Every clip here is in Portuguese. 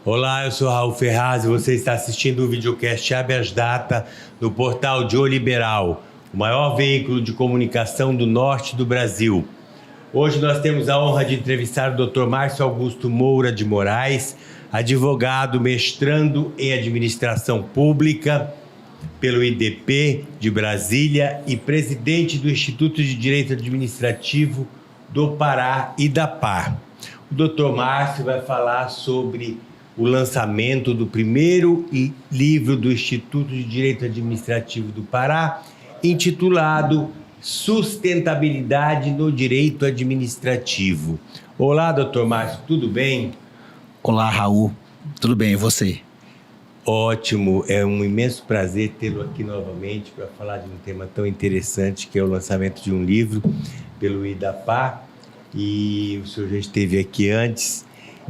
Olá, eu sou Raul Ferraz e você está assistindo o videocast Habeas Data no portal Joe Liberal, o maior veículo de comunicação do norte do Brasil. Hoje nós temos a honra de entrevistar o Dr. Márcio Augusto Moura de Moraes, advogado, mestrando em administração pública pelo IDP de Brasília e presidente do Instituto de Direito Administrativo do Pará, IDAPAR. O Dr. Márcio vai falar sobre o lançamento do primeiro livro do Instituto de Direito Administrativo do Pará, intitulado Sustentabilidade no Direito Administrativo. Olá, Dr. Márcio, tudo bem? Olá, Raul, tudo bem, e você? Ótimo, é um imenso prazer tê-lo aqui novamente para falar de um tema tão interessante que é o lançamento de um livro pelo IDAPAR. E o senhor já esteve aqui antes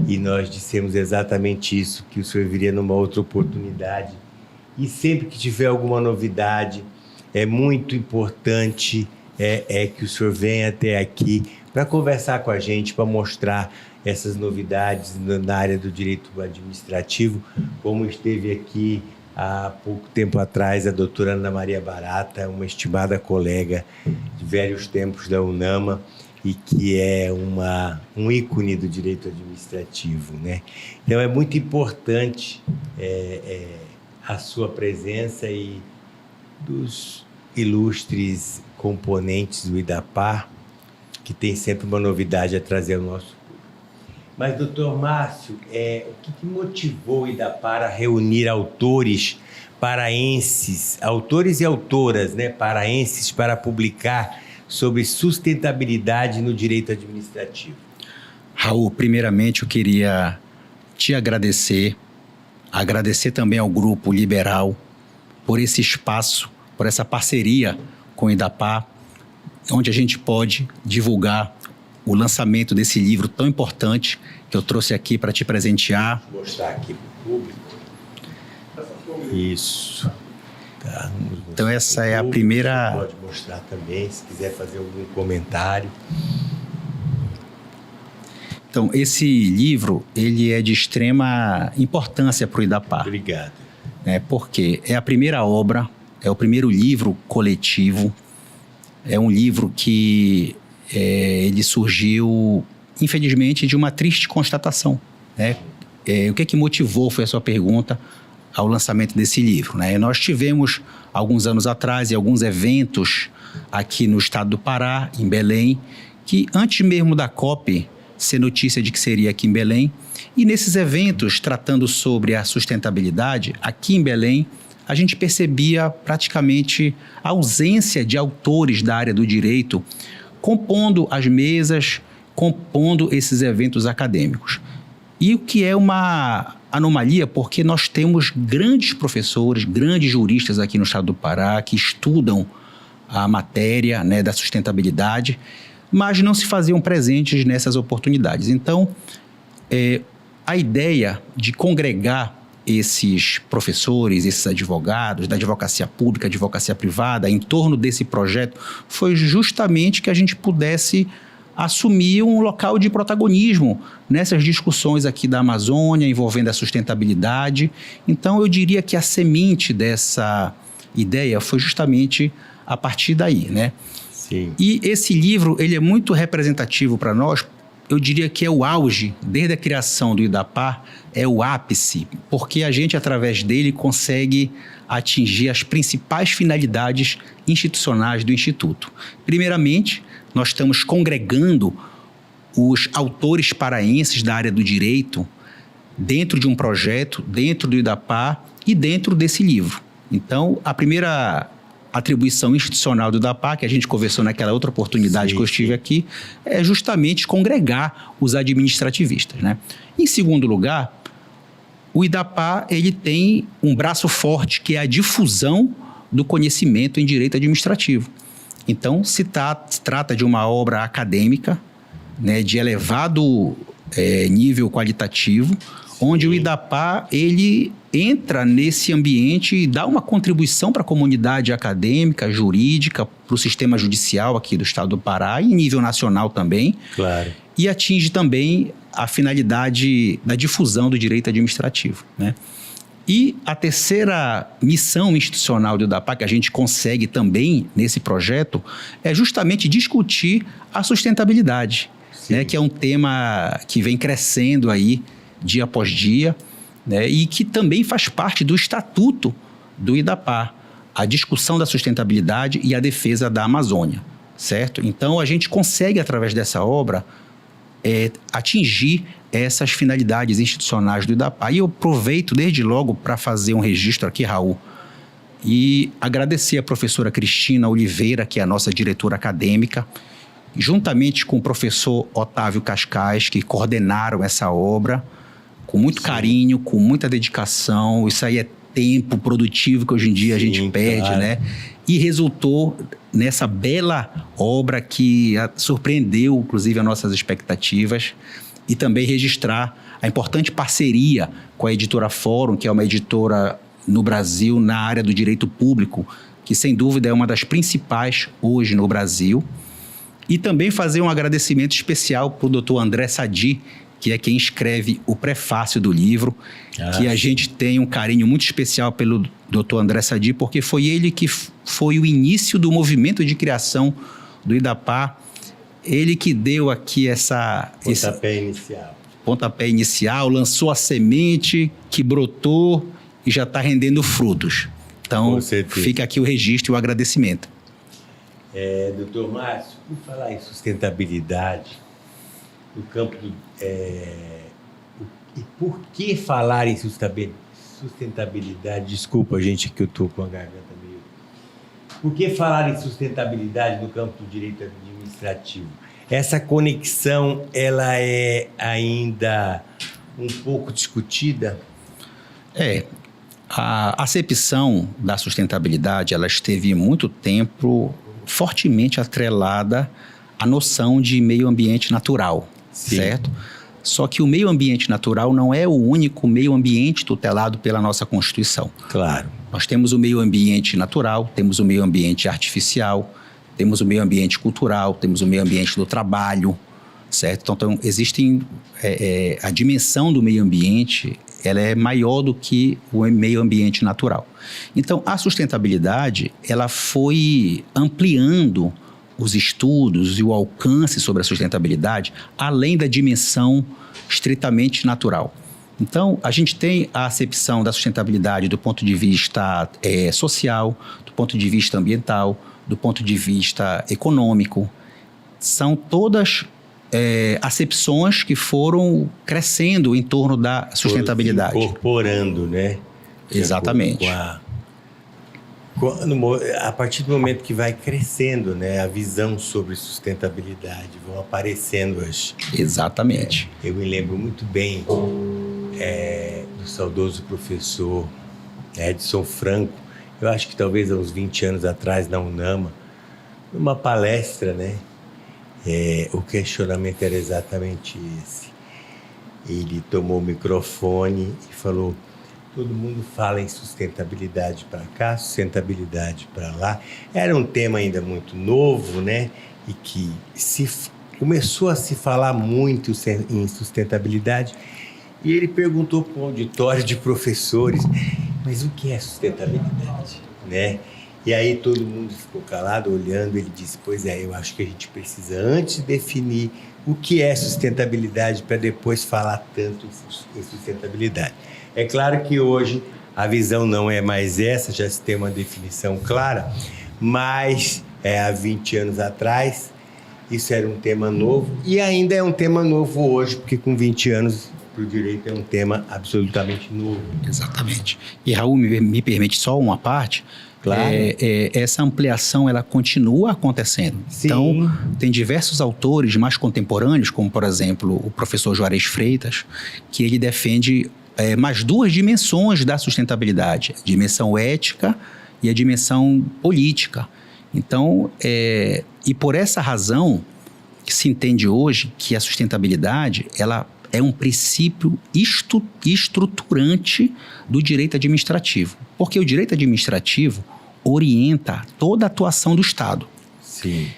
e nós dissemos exatamente isso, que o senhor viria numa outra oportunidade. E sempre que tiver alguma novidade, é muito importante que o senhor venha até aqui para conversar com a gente, para mostrar essas novidades na área do direito administrativo, como esteve aqui há pouco tempo atrás a doutora Ana Maria Barata, uma estimada colega de velhos tempos da UNAMA, e que é um ícone do direito administrativo, né? Então é muito importante a sua presença e dos ilustres componentes do IDAPAR, que tem sempre uma novidade a trazer ao nosso público. Mas, doutor Márcio, o que motivou o IDAPAR a reunir autores paraenses, autores e autoras, né, paraenses, para publicar sobre sustentabilidade no direito administrativo? Raul, primeiramente eu queria te agradecer também ao Grupo Liberal por esse espaço, por essa parceria com o IDAPAR, onde a gente pode divulgar o lançamento desse livro tão importante que eu trouxe aqui para te presentear. Vou mostrar aqui para o público. Isso. Tá, então essa é a primeira... Você pode mostrar também, se quiser fazer algum comentário. Então, esse livro, ele é de extrema importância para o IDAPAR. Obrigado. Porque é a primeira obra, é o primeiro livro coletivo, é um livro que ele surgiu, infelizmente, de uma triste constatação. O que motivou, foi a sua pergunta, ao lançamento desse livro, né? Nós tivemos, alguns anos atrás, alguns eventos aqui no estado do Pará, em Belém, que antes mesmo da COP ser notícia de que seria aqui em Belém, e nesses eventos, tratando sobre a sustentabilidade, aqui em Belém, a gente percebia praticamente a ausência de autores da área do direito compondo as mesas, compondo esses eventos acadêmicos. E o que é uma anomalia, porque nós temos grandes professores, grandes juristas aqui no estado do Pará que estudam a matéria, né, da sustentabilidade, mas não se faziam presentes nessas oportunidades. Então, a ideia de congregar esses professores, esses advogados da advocacia pública, advocacia privada, em torno desse projeto, foi justamente que a gente pudesse assumir um local de protagonismo nessas discussões aqui da Amazônia, envolvendo a sustentabilidade. Então, eu diria que a semente dessa ideia foi justamente a partir daí, né? Sim. E esse livro, ele é muito representativo para nós. Eu diria que é o auge, desde a criação do IDAPAR, é o ápice, porque a gente, através dele, consegue atingir as principais finalidades institucionais do Instituto. Primeiramente, nós estamos congregando os autores paraenses da área do direito dentro de um projeto, dentro do IDAPAR e dentro desse livro. Então, a primeira atribuição institucional do IDAPAR, que a gente conversou naquela outra oportunidade que eu estive aqui, é justamente congregar os administrativistas, né? Em segundo lugar, o IDAPAR, ele tem um braço forte, que é a difusão do conhecimento em direito administrativo. Então, se trata de uma obra acadêmica, né, de elevado nível qualitativo, onde o IDAPAR, ele entra nesse ambiente e dá uma contribuição para a comunidade acadêmica, jurídica, para o sistema judicial aqui do estado do Pará, e em nível nacional também. Claro. E atinge também a finalidade da difusão do direito administrativo, né? E a terceira missão institucional do IDAPAR, que a gente consegue também nesse projeto, é justamente discutir a sustentabilidade, né? Que é um tema que vem crescendo aí dia após dia, né? E que também faz parte do estatuto do IDAPAR, a discussão da sustentabilidade e a defesa da Amazônia, certo? Então, a gente consegue, através dessa obra, atingir essas finalidades institucionais do IDAPAR. E eu aproveito desde logo para fazer um registro aqui, Raul, e agradecer a professora Cristina Oliveira, que é a nossa diretora acadêmica, juntamente com o professor Otávio Cascais, que coordenaram essa obra com muito carinho, com muita dedicação. Isso aí é tempo produtivo que hoje em dia a gente perde, claro, né? E resultou nessa bela obra que surpreendeu, inclusive, as nossas expectativas, e também registrar a importante parceria com a editora Fórum, que é uma editora no Brasil na área do direito público, que sem dúvida é uma das principais hoje no Brasil. E também fazer um agradecimento especial para o Dr. André Sadi, que é quem escreve o prefácio do livro, que a gente tem um carinho muito especial pelo Dr. André Sadi, porque foi ele que foi o início do movimento de criação do IDAPAR, ele que deu aqui pontapé inicial, lançou a semente que brotou e já está rendendo frutos. Então, fica aqui o registro e o agradecimento. Doutor Márcio, por falar em sustentabilidade, no campo e por que falar em sustentabilidade? Desculpa, gente, que eu estou com a garganta meio... Por que falar em sustentabilidade no campo do direito administrativo? Essa conexão, ela é ainda um pouco discutida? A acepção da sustentabilidade, ela esteve muito tempo fortemente atrelada à noção de meio ambiente natural, certo? Só que o meio ambiente natural não é o único meio ambiente tutelado pela nossa Constituição. Claro. Nós temos o meio ambiente natural, temos o meio ambiente artificial, temos o meio ambiente cultural, temos o meio ambiente do trabalho, certo? Então existem... a dimensão do meio ambiente, ela é maior do que o meio ambiente natural. Então, a sustentabilidade, ela foi ampliando os estudos e o alcance sobre a sustentabilidade, além da dimensão estritamente natural. Então, a gente tem a acepção da sustentabilidade do ponto de vista social, do ponto de vista ambiental, do ponto de vista econômico. São todas acepções que foram crescendo em torno da sustentabilidade. Incorporando, né? Exatamente. A partir do momento que vai crescendo, né, a visão sobre sustentabilidade, vão aparecendo as... Exatamente. Eu me lembro muito bem do saudoso professor Edson Franco, eu acho que talvez há uns 20 anos atrás, na UNAMA, numa palestra, né? O questionamento era exatamente esse. Ele tomou o microfone e falou: todo mundo fala em sustentabilidade para cá, sustentabilidade para lá. Era um tema ainda muito novo, né? E que começou a se falar muito em sustentabilidade. E ele perguntou para um auditório de professores: mas o que é sustentabilidade, né? E aí todo mundo ficou calado, olhando. Ele disse: pois eu acho que a gente precisa antes definir o que é sustentabilidade para depois falar tanto em sustentabilidade. É claro que hoje a visão não é mais essa, já se tem uma definição clara, mas há 20 anos atrás isso era um tema novo e ainda é um tema novo hoje, porque com 20 anos para o direito é um tema absolutamente novo. Exatamente. E Raul, me permite só uma parte. Claro. Essa ampliação, ela continua acontecendo. Sim. Então, tem diversos autores mais contemporâneos, como, por exemplo, o professor Juarez Freitas, que ele defende mais duas dimensões da sustentabilidade: a dimensão ética e a dimensão política. Então, e por essa razão, que se entende hoje que a sustentabilidade, ela é um princípio estruturante do direito administrativo. Porque o direito administrativo orienta toda a atuação do Estado. Sim.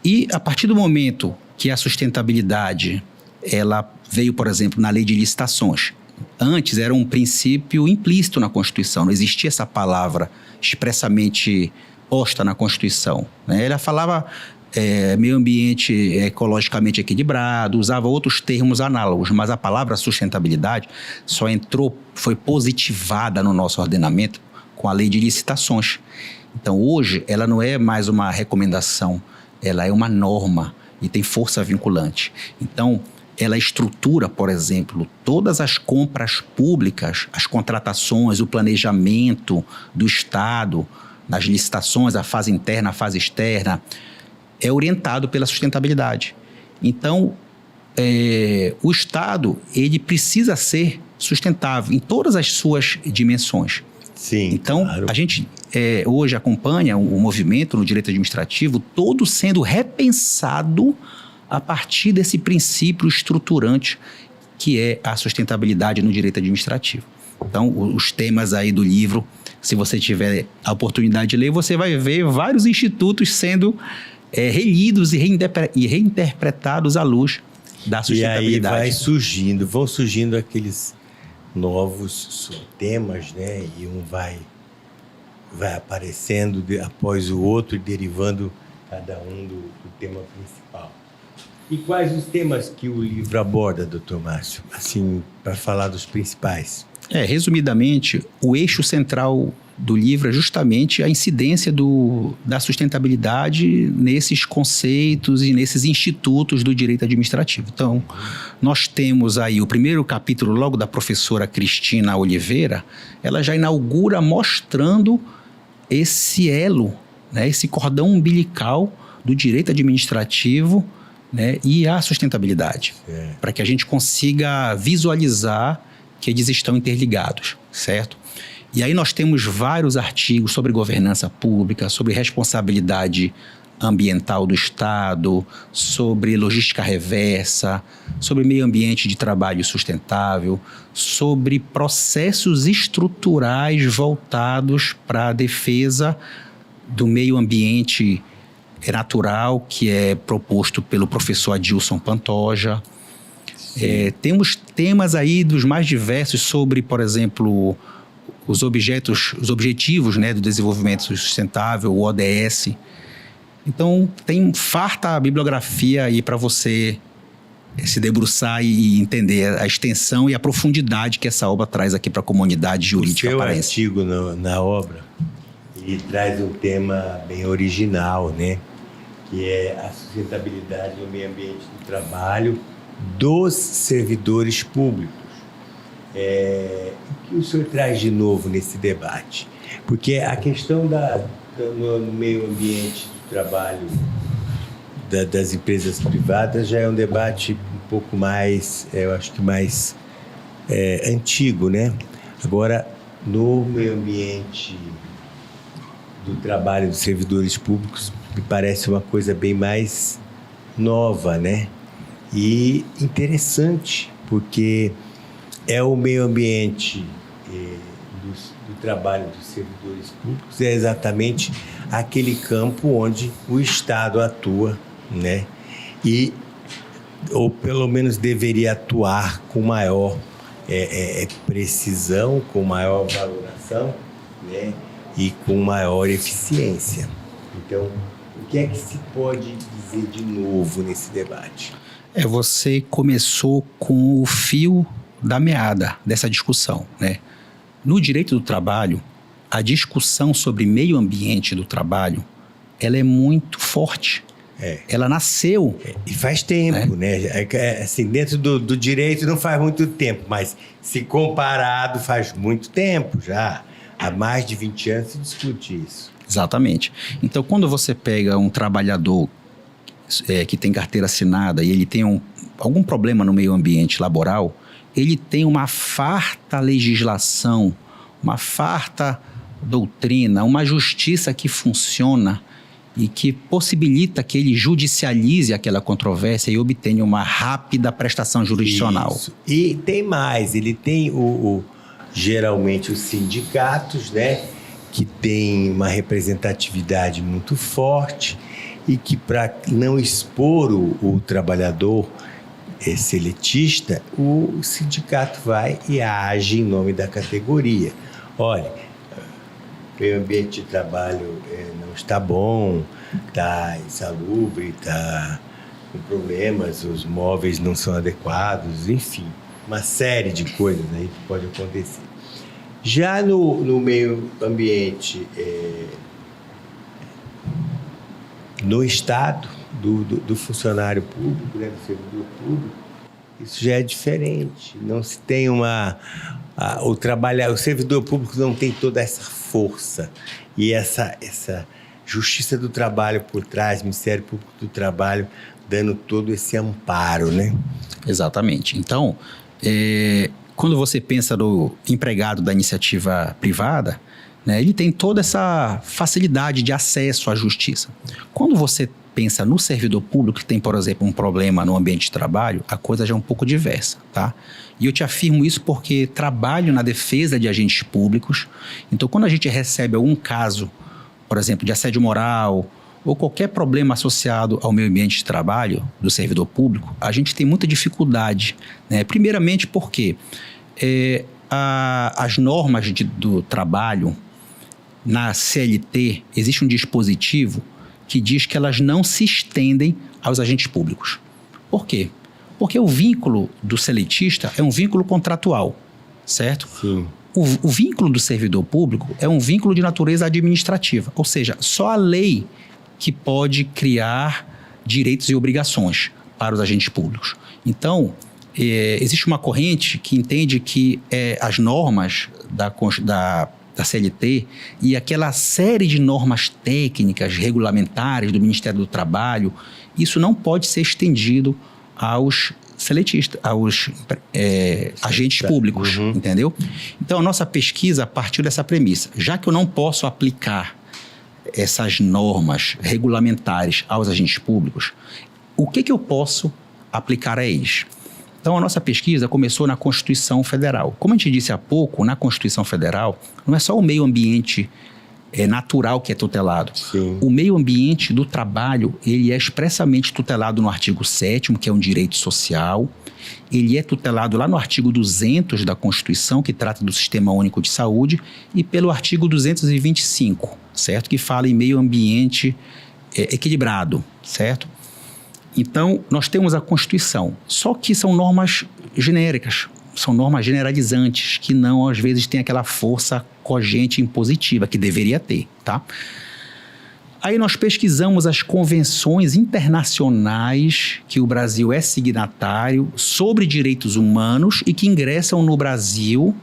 E a partir do momento que a sustentabilidade ela veio, por exemplo, na lei de licitações. Antes era um princípio implícito na Constituição, não existia essa palavra expressamente posta na Constituição, né? Ela falava meio ambiente ecologicamente equilibrado, usava outros termos análogos, mas a palavra sustentabilidade só foi positivada no nosso ordenamento com a lei de licitações. Então, hoje, ela não é mais uma recomendação, ela é uma norma e tem força vinculante. Então, ela estrutura, por exemplo, todas as compras públicas, as contratações, o planejamento do Estado, nas licitações, a fase interna, a fase externa, é orientado pela sustentabilidade. Então, o Estado, ele precisa ser sustentável em todas as suas dimensões. Sim, então, claro. A gente hoje acompanha o movimento no direito administrativo todo sendo repensado a partir desse princípio estruturante que é a sustentabilidade no direito administrativo. Então, os temas aí do livro, se você tiver a oportunidade de ler, você vai ver vários institutos sendo relidos e reinterpretados à luz da sustentabilidade. E aí vão surgindo aqueles novos temas, né? E um vai aparecendo após o outro e derivando cada um do tema principal. E quais os temas que o livro aborda, Dr. Márcio? Assim, para falar dos principais. Resumidamente, o eixo central do livro é justamente a incidência da sustentabilidade nesses conceitos e nesses institutos do direito administrativo. Então, nós temos aí o primeiro capítulo, logo da professora Cristina Oliveira, ela já inaugura mostrando esse elo, né, esse cordão umbilical do direito administrativo, né, e a sustentabilidade, para que a gente consiga visualizar que eles estão interligados, certo? E aí nós temos vários artigos sobre governança pública, sobre responsabilidade ambiental do Estado, sobre logística reversa, sobre meio ambiente de trabalho sustentável, sobre processos estruturais voltados para a defesa do meio ambiente natural, que é proposto pelo professor Adilson Pantoja. Temos temas aí dos mais diversos sobre, por exemplo, os objetivos, né, do desenvolvimento sustentável, o ODS. Então, tem farta bibliografia aí para você se debruçar e entender a extensão e a profundidade que essa obra traz aqui para a comunidade jurídica paraense. O seu artigo na obra, ele traz um tema bem original, né? Que é a sustentabilidade no meio ambiente do trabalho dos servidores públicos. O que o senhor traz de novo nesse debate? Porque a questão no meio ambiente do trabalho das empresas privadas já é um debate um pouco mais, eu acho que mais antigo, né? Agora, no meio ambiente do trabalho dos servidores públicos, me parece uma coisa bem mais nova, né? E interessante, porque é o meio ambiente do trabalho dos servidores públicos, é exatamente aquele campo onde o Estado atua, né? Ou pelo menos deveria atuar com maior precisão, com maior valoração, né? E com maior eficiência. Então, o que é que se pode dizer de novo nesse debate? Você começou com o fio da meada dessa discussão, né? No direito do trabalho, a discussão sobre meio ambiente do trabalho, ela é muito forte. Ela nasceu. E faz tempo, né? Assim, dentro do direito não faz muito tempo, mas se comparado faz muito tempo já. Há mais de 20 anos se discute isso. Exatamente. Então, quando você pega um trabalhador que tem carteira assinada e ele tem algum problema no meio ambiente laboral, ele tem uma farta legislação, uma farta doutrina, uma justiça que funciona e que possibilita que ele judicialize aquela controvérsia e obtenha uma rápida prestação jurisdicional. Isso. E tem mais, ele tem geralmente os sindicatos, né, que tem uma representatividade muito forte e que, para não expor o trabalhador, seletista, o sindicato vai e age em nome da categoria. Olha, o meio ambiente de trabalho não está bom, está insalubre, está com problemas, os móveis não são adequados, enfim, uma série de coisas aí que pode acontecer. Já no meio ambiente, no Estado, do funcionário público, né, do servidor público, isso já é diferente. Não se tem o servidor público não tem toda essa força e essa justiça do trabalho por trás, Ministério Público do Trabalho, dando todo esse amparo, né? Exatamente. Então, quando você pensa no empregado da iniciativa privada, né, ele tem toda essa facilidade de acesso à justiça. Quando você pensa no servidor público, que tem, por exemplo, um problema no ambiente de trabalho, a coisa já é um pouco diversa, tá? E eu te afirmo isso porque trabalho na defesa de agentes públicos. Então, quando a gente recebe algum caso, por exemplo, de assédio moral ou qualquer problema associado ao meio ambiente de trabalho do servidor público, a gente tem muita dificuldade, né? Primeiramente porque as normas do trabalho na CLT, existe um dispositivo que diz que elas não se estendem aos agentes públicos. Por quê? Porque o vínculo do seletista é um vínculo contratual, certo? Sim. O vínculo do servidor público é um vínculo de natureza administrativa, ou seja, só a lei que pode criar direitos e obrigações para os agentes públicos. Então, existe uma corrente que entende que as normas da CLT e aquela série de normas técnicas, regulamentares do Ministério do Trabalho, isso não pode ser estendido aos seletistas, aos agentes públicos, entendeu? Então, a nossa pesquisa partiu dessa premissa. Já que eu não posso aplicar essas normas regulamentares aos agentes públicos, o que eu posso aplicar a eles? Então, a nossa pesquisa começou na Constituição Federal. Como a gente disse há pouco, na Constituição Federal, não é só o meio ambiente natural que é tutelado. Sim. O meio ambiente do trabalho, ele é expressamente tutelado no artigo 7º, que é um direito social. Ele é tutelado lá no artigo 200 da Constituição, que trata do Sistema Único de Saúde, e pelo artigo 225, certo? Que fala em meio ambiente equilibrado, certo? Então, nós temos a Constituição, só que são normas genéricas, são normas generalizantes, que não, às vezes, têm aquela força cogente e impositiva que deveria ter, tá? Aí nós pesquisamos as convenções internacionais que o Brasil é signatário sobre direitos humanos e que ingressam no Brasil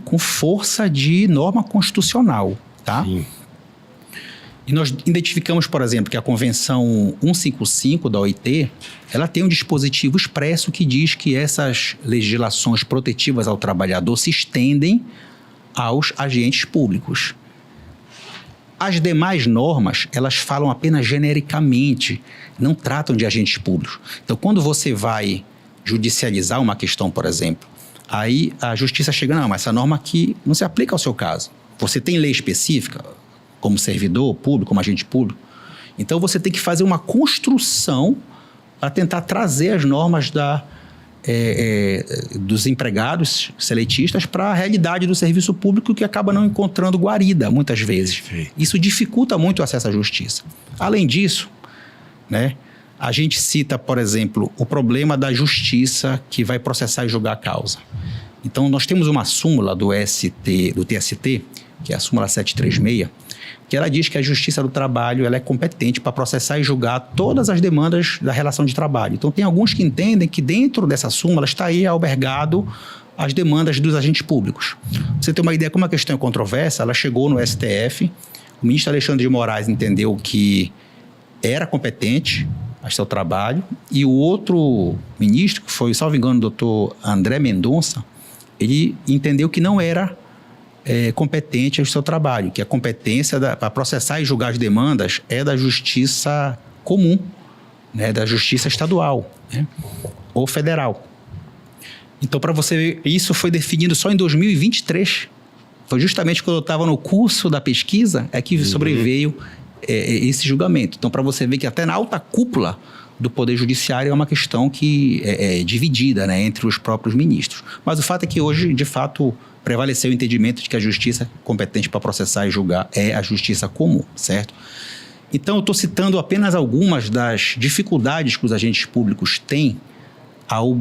com força de norma constitucional, tá? Sim. E nós identificamos, por exemplo, que a Convenção 155 da OIT, ela tem um dispositivo expresso que diz que essas legislações protetivas ao trabalhador se estendem aos agentes públicos. As demais normas, elas falam apenas genericamente, não tratam de agentes públicos. Então, quando você vai judicializar uma questão, por exemplo, aí a justiça chega, não, mas essa norma aqui não se aplica ao seu caso. Você tem lei específica, como servidor público, como agente público. Então, você tem que fazer uma construção para tentar trazer as normas dos empregados seletistas para a realidade do serviço público, que acaba não encontrando guarida, muitas vezes. Sim. Isso dificulta muito o acesso à justiça. Além disso, né, a gente cita, por exemplo, o problema da justiça que vai processar e julgar a causa. Então, nós temos uma súmula do TST, que é a súmula 736, que ela diz que a Justiça do Trabalho ela é competente para processar e julgar todas as demandas da relação de trabalho. Então, tem alguns que entendem que dentro dessa súmula está aí albergado as demandas dos agentes públicos. Pra você ter uma ideia como a questão é controversa, ela chegou no STF, o ministro Alexandre de Moraes entendeu que era competente a seu trabalho, e o outro ministro, que foi, salvo engano, o doutor André Mendonça, ele entendeu que não era competente ao seu trabalho, que a competência para processar e julgar as demandas é da justiça comum, né, da justiça estadual, né, ou federal. Então, para você ver, isso foi definido só em 2023. Foi justamente quando eu estava no curso da pesquisa que sobreveio esse julgamento. Então, para você ver que até na alta cúpula do Poder Judiciário é uma questão que é dividida, né, entre os próprios ministros. Mas o fato é que hoje, de fato, prevaleceu o entendimento de que a justiça competente para processar e julgar é a justiça comum, certo? Então, eu estou citando apenas algumas das dificuldades que os agentes públicos têm ao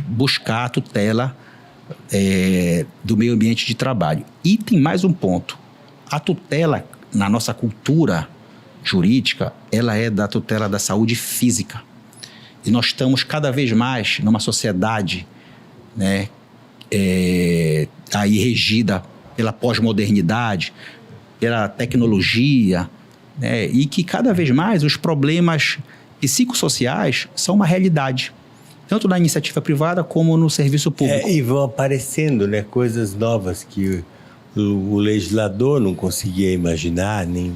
buscar a tutela do meio ambiente de trabalho. E tem mais um ponto. A tutela, na nossa cultura jurídica, ela é da tutela da saúde física. E nós estamos cada vez mais numa sociedade, né, aí regida pela pós-modernidade, pela tecnologia, né, e que cada vez mais os problemas psicossociais são uma realidade, tanto na iniciativa privada como no serviço público. E vão aparecendo, né, coisas novas que o legislador não conseguia imaginar, nem,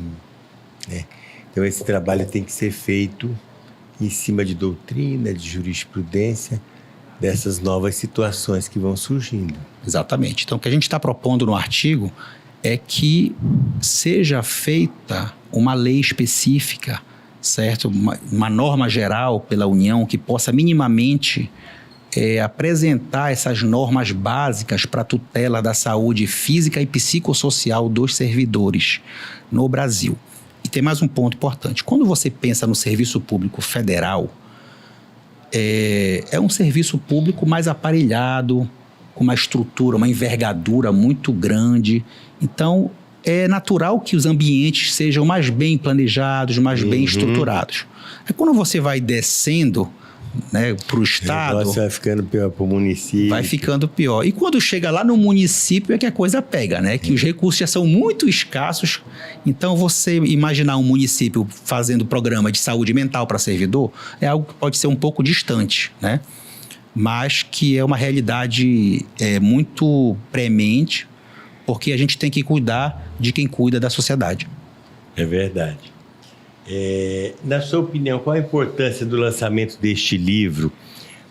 né? Então esse trabalho tem que ser feito em cima de doutrina, de jurisprudência, dessas novas situações que vão surgindo. Exatamente. Então o que a gente está propondo no artigo é que seja feita uma lei específica, certo? Uma norma geral pela União que possa minimamente apresentar essas normas básicas para a tutela da saúde física e psicossocial dos servidores no Brasil. E tem mais um ponto importante. Quando você pensa no serviço público federal, é um serviço público mais aparelhado, com uma estrutura, uma envergadura muito grande. Então, é natural que os ambientes sejam mais bem planejados, mais bem estruturados. Aí, quando você vai descendo, né, para o estado... O negócio vai ficando pior para o município. Vai ficando pior. E quando chega lá no município é que a coisa pega, né? Que os recursos já são muito escassos. Então, você imaginar um município fazendo programa de saúde mental para servidor é algo que pode ser um pouco distante, né? Mas que é uma realidade muito premente, porque a gente tem que cuidar de quem cuida da sociedade. É verdade. Na sua opinião, qual a importância do lançamento deste livro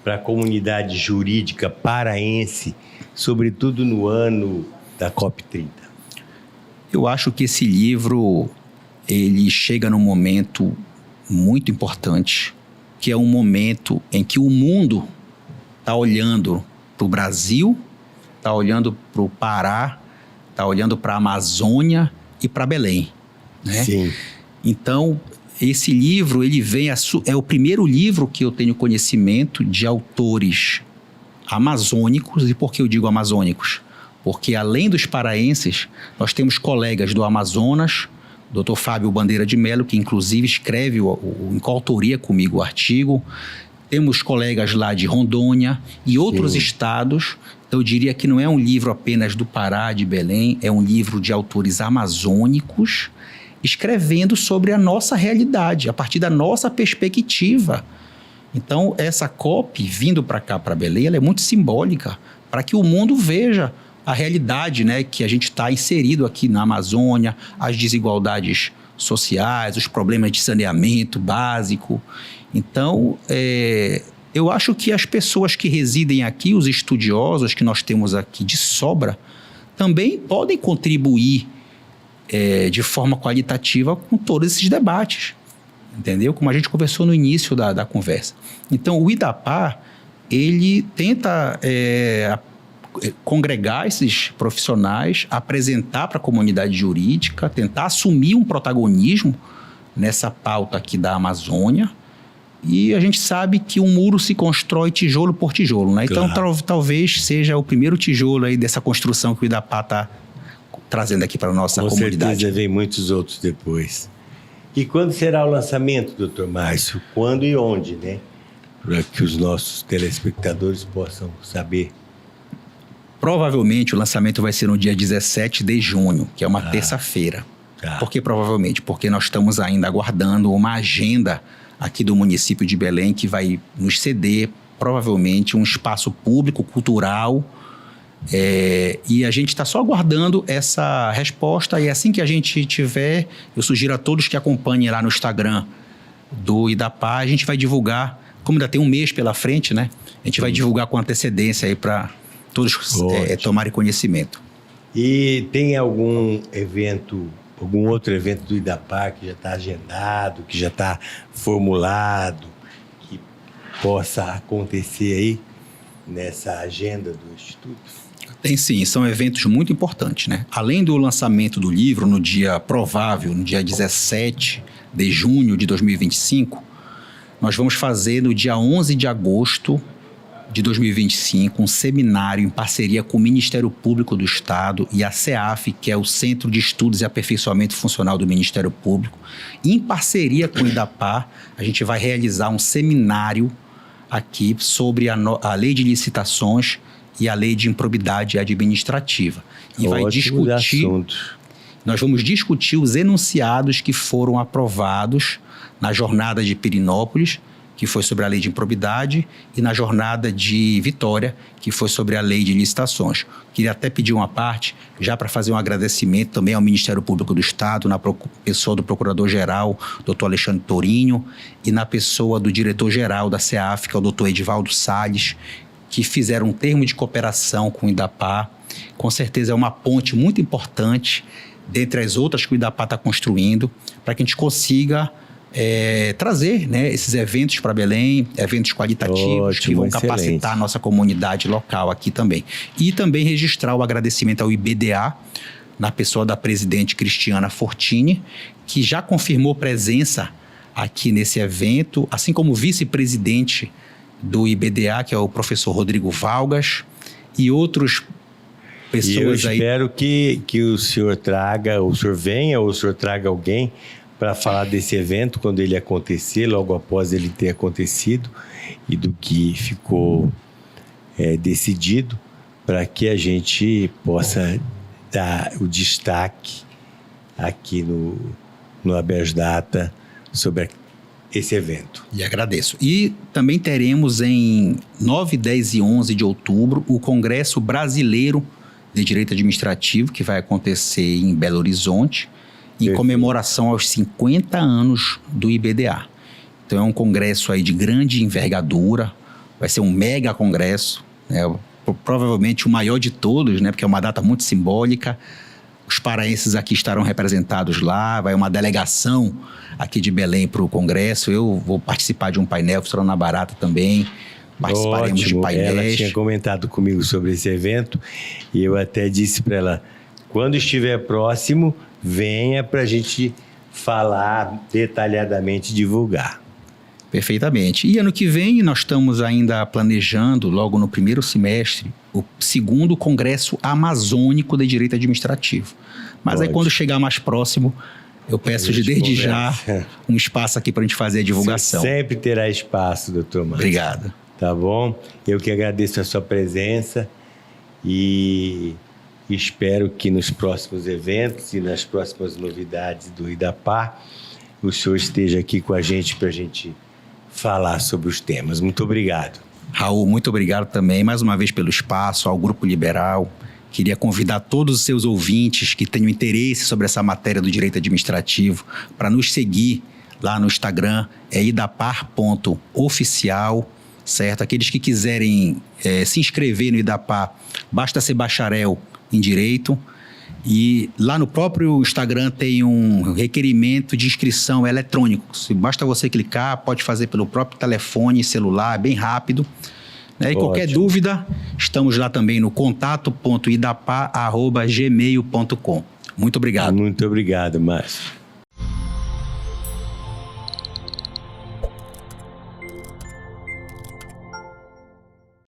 para a comunidade jurídica paraense, sobretudo no ano da COP30? Eu acho que esse livro ele chega num momento muito importante, que é um momento em que o mundo está olhando para o Brasil, está olhando para o Pará, está olhando para a Amazônia e para Belém, né? Sim. Então, esse livro, ele vem é o primeiro livro que eu tenho conhecimento de autores amazônicos. E por que eu digo amazônicos? Porque, além dos paraenses, nós temos colegas do Amazonas, Dr. Fábio Bandeira de Mello, que inclusive escreve em coautoria comigo o artigo. Temos colegas lá de Rondônia e outros estados. Então, eu diria que não é um livro apenas do Pará, de Belém, é um livro de autores amazônicos, escrevendo sobre a nossa realidade, a partir da nossa perspectiva. Então, essa COP, vindo para cá, para Belém, ela é muito simbólica, para que o mundo veja a realidade, né, que a gente está inserido aqui na Amazônia, as desigualdades sociais, os problemas de saneamento básico. Então, eu acho que as pessoas que residem aqui, os estudiosos que nós temos aqui de sobra, também podem contribuir de forma qualitativa com todos esses debates, entendeu? Como a gente conversou no início da conversa. Então, o IDAPAR, ele tenta congregar esses profissionais, apresentar para a comunidade jurídica, tentar assumir um protagonismo nessa pauta aqui da Amazônia. E a gente sabe que um muro se constrói tijolo por tijolo, né? Claro. Então, talvez seja o primeiro tijolo aí dessa construção que o IDAPAR está trazendo aqui para a nossa comunidade. Com certeza vem muitos outros depois. E quando será o lançamento, doutor Márcio? Quando e onde, né? Para que os nossos telespectadores possam saber. Provavelmente o lançamento vai ser no dia 17 de junho, que é uma terça-feira. Tá. Por que provavelmente? Porque nós estamos ainda aguardando uma agenda aqui do município de Belém que vai nos ceder, provavelmente, um espaço público, cultural. E a gente está só aguardando essa resposta. E assim que a gente tiver, eu sugiro a todos que acompanhem lá no Instagram do IDAPAR, a gente vai divulgar, como ainda tem um mês pela frente, né? A gente vai divulgar com antecedência aí para todos tomarem conhecimento. E tem algum outro evento do IDAPAR que já está agendado, que já está formulado, possa acontecer aí nessa agenda do Instituto? Tem sim, são eventos muito importantes, né? Além do lançamento do livro no dia provável, no dia 17 de junho de 2025, nós vamos fazer no dia 11 de agosto de 2025 um seminário em parceria com o Ministério Público do Estado e a CEAF, que é o Centro de Estudos e Aperfeiçoamento Funcional do Ministério Público. Em parceria com o IDAPAR, a gente vai realizar um seminário aqui sobre a lei de licitações e a lei de improbidade administrativa. E vai discutir. Nós vamos discutir os enunciados que foram aprovados na jornada de Pirenópolis, que foi sobre a lei de improbidade, e na jornada de Vitória, que foi sobre a lei de licitações. Queria até pedir uma parte, já para fazer um agradecimento também ao Ministério Público do Estado, na pessoa do Procurador-Geral, doutor Alexandre Torinho, e na pessoa do Diretor-Geral da CEAF, que é o doutor Edivaldo Salles, que fizeram um termo de cooperação com o IDAPAR. Com certeza é uma ponte muito importante, dentre as outras que o IDAPAR está construindo, para que a gente consiga trazer, né, esses eventos para Belém, eventos qualitativos que vão capacitar a nossa comunidade local aqui também. E também registrar o agradecimento ao IBDA, na pessoa da presidente Cristiana Fortini, que já confirmou presença aqui nesse evento, assim como o vice-presidente do IBDA, que é o professor Rodrigo Valgas, e outros pessoas aí. E eu espero que o senhor traga, o senhor venha, ou o senhor traga alguém para falar desse evento quando ele acontecer, logo após ele ter acontecido, e do que ficou decidido, para que a gente possa dar o destaque aqui no Habeas Data sobre esse evento. E agradeço. E também teremos em 9, 10 e 11 de outubro o Congresso Brasileiro de Direito Administrativo, que vai acontecer em Belo Horizonte, em comemoração aos 50 anos do IBDA. Então é um congresso aí de grande envergadura, vai ser um mega congresso, né? Provavelmente o maior de todos, né? Porque é uma data muito simbólica. Os paraenses aqui estarão representados lá, vai uma delegação aqui de Belém para o congresso. Eu vou participar de um painel, estarão na Barata também, participaremos de painéis. Ela tinha comentado comigo sobre esse evento e eu até disse para ela, quando estiver próximo, venha para a gente falar detalhadamente, divulgar. Perfeitamente. E ano que vem nós estamos ainda planejando, logo no primeiro semestre, o segundo Congresso Amazônico de Direito Administrativo. Mas aí quando chegar mais próximo, eu peço desde já um espaço aqui para a gente fazer a divulgação. Você sempre terá espaço, doutor Márcio. Obrigado. Tá bom? Eu que agradeço a sua presença e espero que nos próximos eventos e nas próximas novidades do IDAPAR, o senhor esteja aqui com a gente para a gente falar sobre os temas. Muito obrigado. Raul, muito obrigado também, mais uma vez, pelo espaço, ao Grupo Liberal. Queria convidar todos os seus ouvintes que tenham interesse sobre essa matéria do direito administrativo para nos seguir lá no Instagram, é idapar.oficial, certo? Aqueles que quiserem se inscrever no IDAPAR, basta ser bacharel em Direito. E lá no próprio Instagram tem um requerimento de inscrição eletrônico. Basta você clicar, pode fazer pelo próprio telefone, celular, bem rápido. Né? E qualquer dúvida, estamos lá também no contato.idapar@gmail.com. Muito obrigado. Muito obrigado, Márcio.